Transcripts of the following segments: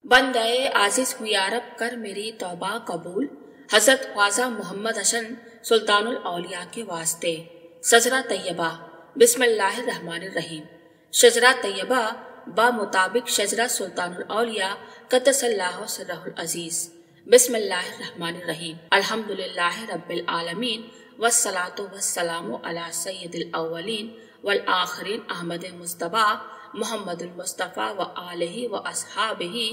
बंदे आजिज हुई यारब कर मेरी तौबा कबूल। हजरत ख्वाजा मोहम्मद हसन सुल्तानुल औलिया के वास्ते। सजरा तैयबा। बिस्मिल्लाहिर्रहमानिर्रहीम। शजरा तैयबा बा मुताबिक शजरा सुल्तानुल औलिया क़द्दसल्लाहु सिर्रहुल अजीज। बिस्मिल्लाहिर्रहमानिर्रहीम। अल्हम्दुलिल्लाहि रब्बिल आलमीन वस्सलातु वस्सलामु अला सय्यिदिल अव्वलीन वल आखिरीन अहमद मुस्तफा मुहम्मदुल मुस्तफा व आलिहि व अस्हाबिहि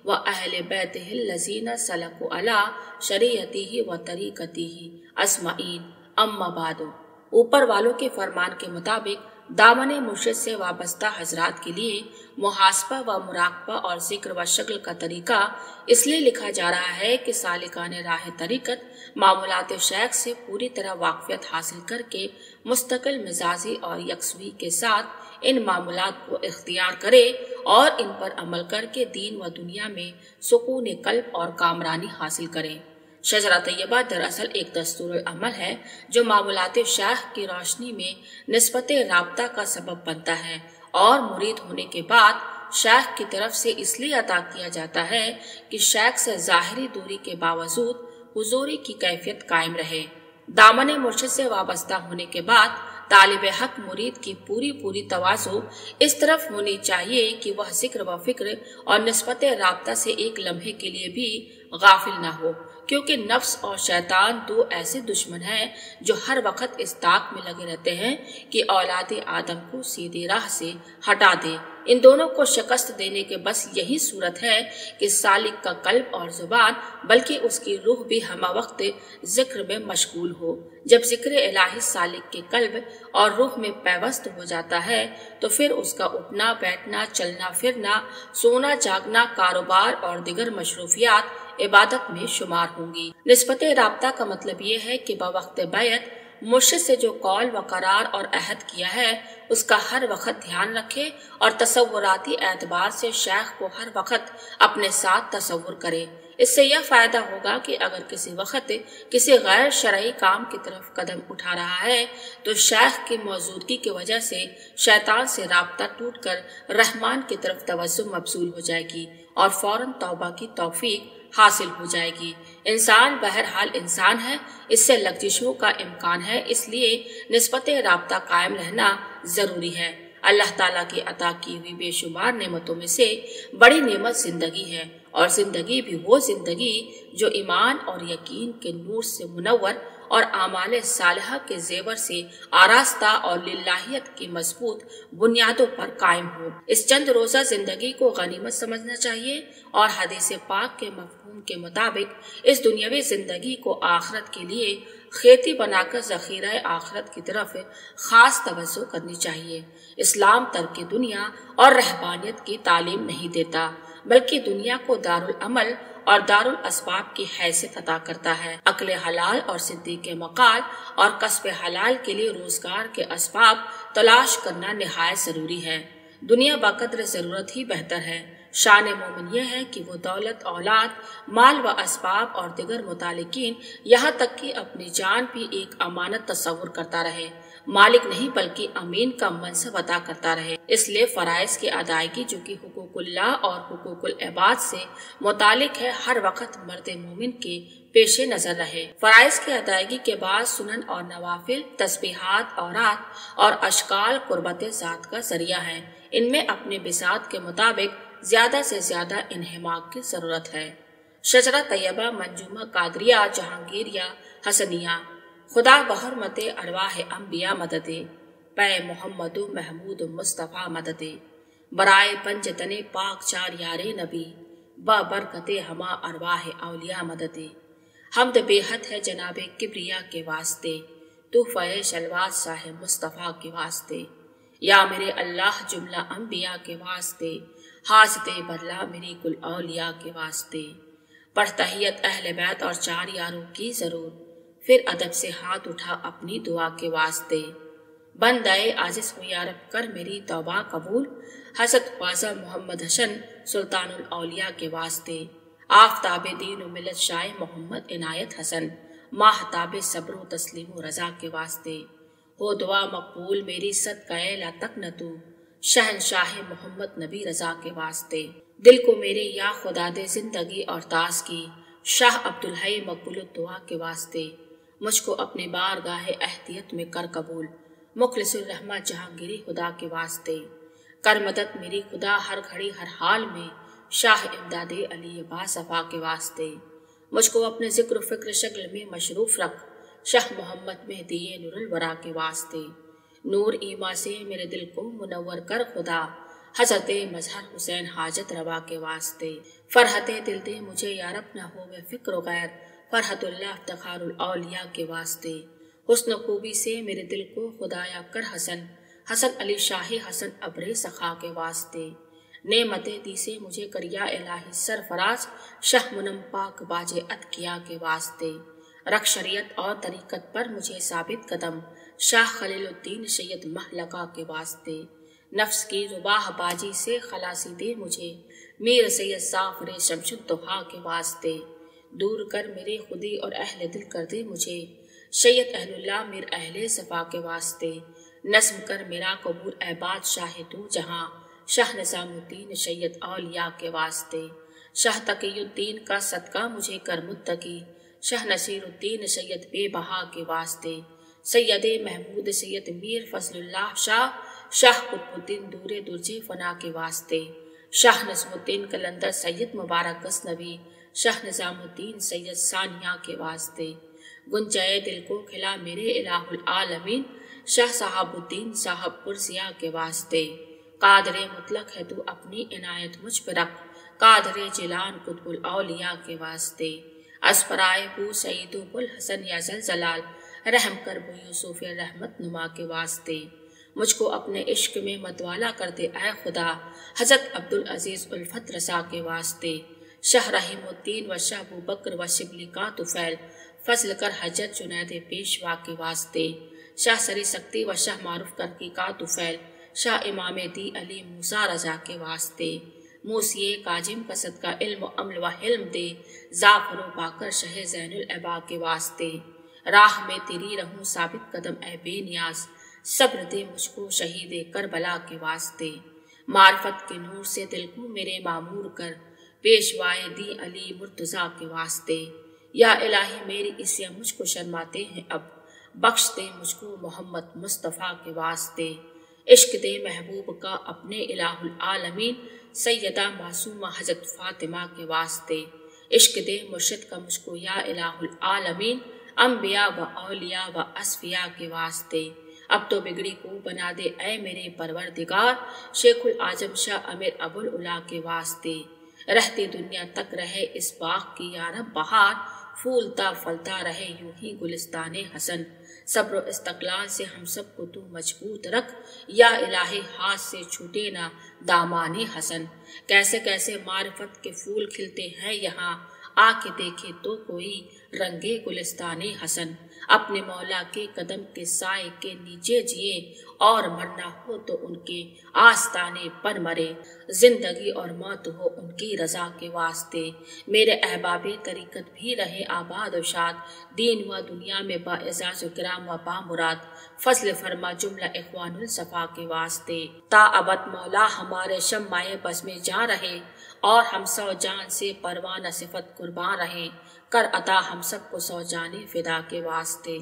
व अहले बैतिहि लजीना सलकु अला शरीयतिहि व तरीकतिहि अजमईन। अम्मा बादो। ऊपर वालों के फरमान के मुताबिक दामने मुर्शिद से वाबस्ता हजरात के लिए मुहासबा व मुराकबा और जिक्र व शक्ल का तरीका इसलिए लिखा जा रहा है कि सालिकाने राह तरीकत मामूलात शेख से पूरी तरह वाकफियत हासिल करके मुस्तकिल मिजाजी और यकसवी के साथ इन मामूलात को इख्तियार करे और इन पर अमल करके दीन व दुनिया में सुकून कल्ब और कामरानी हासिल करे। शजरा तैयबा दरअसल एक दस्तूर अमल है जो मामूलात शेख की रोशनी में निस्बत राब्ता का सबब बनता है और मुरीद होने के बाद शेख की तरफ से इसलिए अता किया जाता है कि शेख से ज़ाहिरी दूरी के बावजूद हुजूरी की कैफियत कायम रहे। दामन मुर्शिद से वाबस्ता होने के बाद तालिब हक मुरीद की पूरी तवाज़ु इस तरफ होनी चाहिए कि वह जिक्र व फिक्र और निस्बत राब्ता से एक लम्हे के लिए भी गाफिल न हो, क्योंकि नफ्स और शैतान दो ऐसे दुश्मन हैं जो हर वक्त इस ताक में लगे रहते हैं कि औलाद आदम को सीधी राह से हटा दे। इन दोनों को शिकस्त देने के बस यही सूरत है कि सालिक का कल्ब और जुबान बल्कि उसकी रूह भी हमा वक्त जिक्र में मशगूल हो। जब जिक्र इलाही सालिक के कल्ब और रूह में पैवस्त हो जाता है तो फिर उसका उठना बैठना, चलना फिरना, सोना जागना, कारोबार और दिगर मशरूफियात इबादत में शुमार होंगी। निस्बत राब्ता का मतलब ये है कि बवक्त बैत मुर्शिद से जो कौल व करार और अहद किया है उसका हर वक्त ध्यान रखे और तसव्वुराती एतबार से शेख को हर वक्त अपने साथ तसव्वुर करे। इससे यह फायदा होगा कि अगर किसी वक्त किसी गैर शरई काम की तरफ कदम उठा रहा है तो शेख की मौजूदगी की वजह से शैतान से राब्ता टूटकर रहमान की तरफ तवज्जो मबसूल हो जाएगी और फौरन तौबा की तौफीक हासिल हो जाएगी। इंसान बहरहाल इंसान है, इससे लग्जिशों का इम्कान है, इसलिए निस्बत राब्ता कायम रहना जरूरी है। अल्लाह ताला की अता की हुई बेशुमार नेमतों में से बड़ी नेमत जिंदगी है और जिंदगी भी वो जिंदगी जो ईमान और यकीन के नूर से मुनव्वर और आमाल सालिहा के जेवर से आरास्ता और लिल्लाहियत की मजबूत बुनियादों पर कायम हो। इस चंद रोजा जिंदगी को गनीमत समझना चाहिए और हदीस पाक के मफहूम के मुताबिक इस दुनियावी जिंदगी को आखिरत के लिए खेती बनाकर ज़ख़ीरा आखिरत की तरफ खास तवज्जो करनी चाहिए। इस्लाम तर्क दुनिया और रहबानियत की तालीम नहीं देता, बल्कि दुनिया को दारुल अमल और दारुल असबाब की हैसियत अता करता है। अक्ल हलाल और सिद्दीक़ मकाल और कस्ब हलाल के लिए रोजगार के असबाब तलाश करना निहायत जरूरी है। दुनिया बकद्र जरूरत ही बेहतर है। शान मोमिन यह है कि वो दौलत, औलाद, माल व असबाब और दिगर मुतालिकीन यहाँ तक कि अपनी जान भी एक अमानत तस्वुर करता रहे, मालिक नहीं बल्कि अमीन का मनसब अता करता रहे। इसलिए फराइज की अदायगी जो कि हुकूकुल्लाह और हुकूकुल इबाद से मुतालिक है हर वक्त मर्द मोमिन के पेशे नजर रहे। फराइज की अदायगी के बाद सुनन और नवाफिल, तस्बीहात, औरात और अशकाल कुर्बत ज़ात का जरिया है। इनमें अपने बिसात के मुताबिक ज्यादा से ज्यादा इन्हिमाक की जरूरत है। शजरा तैयबा मंजूमा कादरिया जहांगीरिया हसनिया। खुदा बहरमते अरवाह अंबिया मददे पै मोहम्मदु महमूद मुस्तफ़ा मददे बराए पंजतने पाक चार यारे नबी ब बरकते हमा अरवाह औलिया मददे। हमद बेहद है जनाबे किब्रिया के वास्ते, तूफ़े शलवात साहे मुस्तफ़ा के वास्ते। या मेरे अल्लाह जुमला अंबिया के वास्ते, हाज़ते बरला मेरी कुल औलिया के वास्ते। पढ़ तहियत अहले बैत और चार यारों की जरूर, फिर अदब से हाथ उठा अपनी दुआ के वास्ते। बंदे आजिज़ हुई यारब कर मेरी तौबा कबूल। हज़रत ख्वाजा मोहम्मद हसन सुल्तानुल औलिया के वास्ते। आफ्ताब दीन व मिलत शाह मोहम्मद इनायत हसन माहताब सब्र व तस्लीम व रज़ा के वास्ते। हो दुआ मकबूल मेरी सदक़े ला तक न तू, शहनशाह मोहम्मद नबी रज़ा के वास्ते। دل کو میرے یا خدا دے زندگی اور تاس کی، شاہ عبدالحی مقبول الدعا کے واسطے، مجھ کو اپنے بارگاہ اہدیت میں کر قبول، مخلص الرحمہ جہانگیری خدا کے واسطے، کر مدد میری خدا ہر گھڑی ہر حال میں، شاہ امداد علی با صفا کے واسطے، مجھ کو اپنے ذکر و فکر شکل میں مشروف رکھ، شاہ محمد مہدی نور الورا کے واسطے، نور ایما سے میرے دل کو منور کر خدا، حضرت مظہر حسین حاجت روا کے واسطے، فرحت دل دے مجھے یارب نہ ہوئے فکر و غیر، فرحت اللہ افتخار الاولیاء کے واسطے، حسن و خوبی سے میرے دل کو خدایا کر حسن، حسن علی شاہ حسن ابر سخا کے واسطے، نعمتیں دی سے مجھے کریا الہی سرفراز، شاہ منم پاک باج اتقیا کے واسطے، رکھ شریعت اور طریقت پر مجھے ثابت قدم، شاہ خلیل الدین سید محلقہ کے واسطے، نفس کی رباہ باجی سے خلاصی دے مجھے، میر سید سافر شمش الضحیٰ کے واسطے، دور کر میرے خودی اور اہل دل کر دے مجھے، سید اہل اللہ میر اہل صفا کے واسطے، نظم کر میرا قبول اے بادشاہ تو جہاں، شاہ نظام الدین سید اولیاء کے واسطے، شاہ تقی الدین کا صدقہ مجھے کر متقی، شاہ نصیر الدین سید بے بہا کے واسطے، سید محمود سید میر فضل اللہ شاہ، شاہ قطب الدین دور درج فنا کے واسطے، شاہ نظم الدین قلندر سید مبارک غزنوی، شاہ نظام الدین سید ثانیہ کے واسطے، گنجائے دل کو کھلا میرے الہ العالمین، شاہ صاحب الدین صاحب پرسیا کے واسطے، قادر مطلق ہے تو اپنی عنایت مجھ پہ رکھ، قادر جیلان قطب الاولیاء کے واسطے، اسپرائے بو سعید و الحسن یا زلزلال، رحم کر بو یوسف رحمت نما کے واسطے، مجھ کو اپنے عشق میں متوالا کر دے اے خدا، حضرت عبدالعزیز الفت رسا کے واسطے، شاہ رحیم الدین و شاہ ابو بکر و شبلی کا طفیل، فضل کر حجت جنید پیشوا کے واسطے، شاہ سری سکتی و شاہ معروف کرکی کا طفیل، شاہ امام دی علی موسیٰ رضا کے واسطے، موسیے کاجم کا صدقہ علم و عمل و حلم دے، ظافر و باقر شہ زین العبا کے واسطے، راہ میں تیری رہوں ثابت قدم اے بے نیاز، صبر دے مجھ کو شہید کربلا کے واسطے، معرفت کے نور سے دل کو میرے معمور کر، پیشوائے دی علی مرتضیٰ کے واسطے، یا الہی میری عصیاں مجھ کو شرماتے ہیں اب، بخش دے مجھ کو محمد مصطفیٰ کے واسطے، عشق دے محبوب کا اپنے الہ العالمین، سیدہ معصومہ حضرت فاطمہ کے واسطے، عشق دے مرشد کا مجھ کو یا الہ العالمین، انبیاء و اولیاء و اصفیاء کے واسطے، اب تو بگڑی کو بنا دے اے میرے پروردگار، شیخ العاجم شاہ امیر ابو العلا کے واسطے، رہتی دنیا تک رہے اس باغ کی یا رب بہار، پھولتا پھلتا رہے یوں ہی گلستان حسن، صبر و استقلال سے ہم سب کو تو مضبوط رکھ، یا الہی ہاتھ سے چھوٹے نہ دامان حسن، کیسے کیسے معرفت کے پھول کھلتے ہیں یہاں، آ کے دیکھے تو کوئی رنگے گلستان حسن، اپنے مولا کے قدم کے سائے کے نیچے جیے، اور مرنا ہو تو ان کے آستانے پر مرے، زندگی اور موت ہو ان کی رضا کے واسطے، میرے احباب طریقت بھی رہے آباد و شاد، دین و دنیا میں باعزاز و کرام و بامراد، فضل فرما جملہ اخوان الصفا کے واسطے، تا ابد مولا ہمارے شمع بز میں جا رہے، اور ہم سو جان سے پروانہ صفت قربان رہیں، کر عطا ہم سب کو سو جانے فدا کے واسطے۔